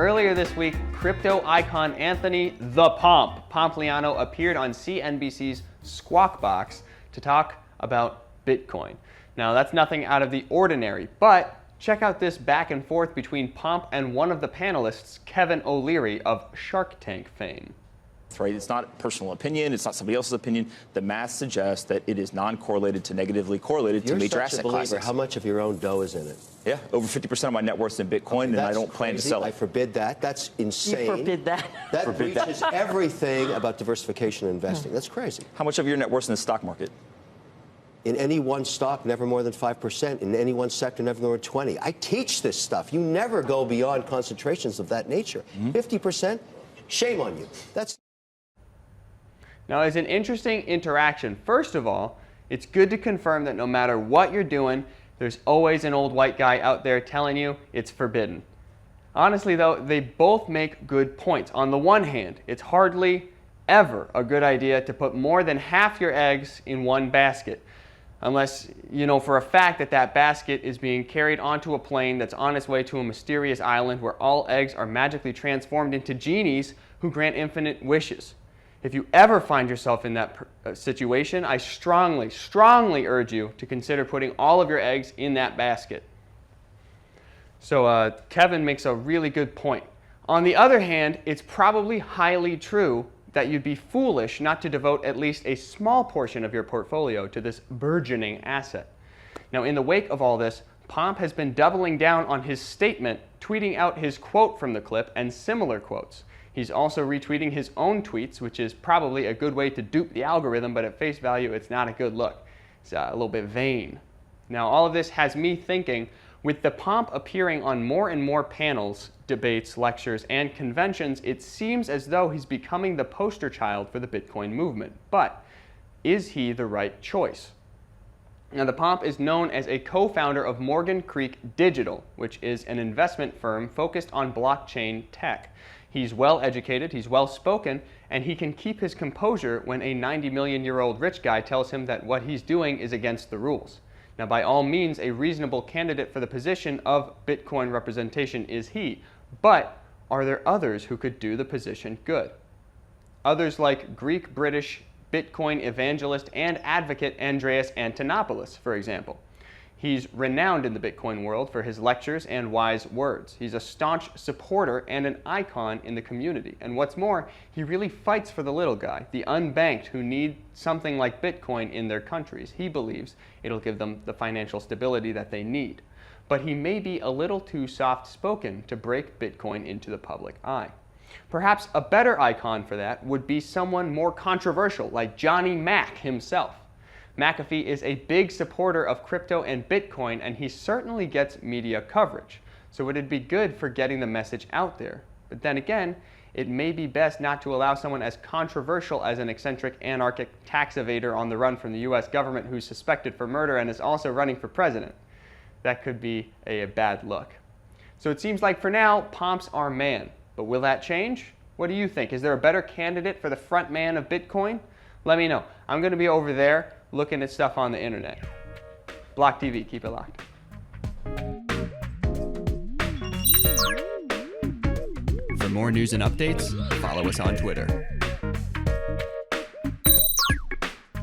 Earlier this week, crypto icon Anthony "The Pomp" Pompliano appeared on CNBC's Squawk Box to talk about Bitcoin. Now, that's nothing out of the ordinary, but check out this back and forth between Pomp and one of the panelists, Kevin O'Leary of Shark Tank fame. Right? It's not personal opinion. It's not somebody else's opinion. The math suggests that it is non-correlated to negatively correlated to major asset classes. How much of your own dough is in it? Yeah, over 50% of my net worth is in Bitcoin, and I don't plan to sell it. I forbid that. That's insane. You forbid that? That breaches everything about diversification and investing. That's crazy. How much of your net worth is in the stock market? In any one stock, never more than 5%. In any one sector, never more than 20%. I teach this stuff. You never go beyond concentrations of that nature. 50%? Shame on you. That's... Now, it's an interesting interaction. First of all, it's good to confirm that no matter what you're doing, there's always an old white guy out there telling you it's forbidden. Honestly, though, they both make good points. On the one hand, it's hardly ever a good idea to put more than half your eggs in one basket, unless you know for a fact that that basket is being carried onto a plane that's on its way to a mysterious island where all eggs are magically transformed into genies who grant infinite wishes. If you ever find yourself in that situation, I strongly, strongly urge you to consider putting all of your eggs in that basket. So Kevin makes a really good point. On the other hand, it's probably highly true that you'd be foolish not to devote at least a small portion of your portfolio to this burgeoning asset. Now, in the wake of all this, Pomp has been doubling down on his statement, tweeting out his quote from the clip and similar quotes. He's also retweeting his own tweets, which is probably a good way to dupe the algorithm, but at face value, it's not a good look. It's a little bit vain. Now, all of this has me thinking, with the Pomp appearing on more and more panels, debates, lectures, and conventions, it seems as though he's becoming the poster child for the Bitcoin movement. But is he the right choice? Now, the Pomp is known as a co-founder of Morgan Creek Digital, which is an investment firm focused on blockchain tech. He's well-educated, he's well-spoken, and he can keep his composure when a 90-million-year-old rich guy tells him that what he's doing is against the rules. Now, by all means, a reasonable candidate for the position of Bitcoin representation is he, but are there others who could do the position good? Others like Greek-British Bitcoin evangelist and advocate Andreas Antonopoulos, for example. He's renowned in the Bitcoin world for his lectures and wise words. He's a staunch supporter and an icon in the community. And what's more, he really fights for the little guy, the unbanked who need something like Bitcoin in their countries. He believes it'll give them the financial stability that they need. But he may be a little too soft-spoken to break Bitcoin into the public eye. Perhaps a better icon for that would be someone more controversial, like Johnny Mac himself. McAfee is a big supporter of crypto and Bitcoin, and he certainly gets media coverage. So it'd be good for getting the message out there. But then again, it may be best not to allow someone as controversial as an eccentric anarchic tax evader on the run from the US government who's suspected for murder and is also running for president. That could be a bad look. So it seems like for now, Pomp's our man. But will that change? What do you think? Is there a better candidate for the front man of Bitcoin? Let me know. I'm going to be over there looking at stuff on the internet. BLOCKTV, keep it locked. For more news and updates, follow us on Twitter.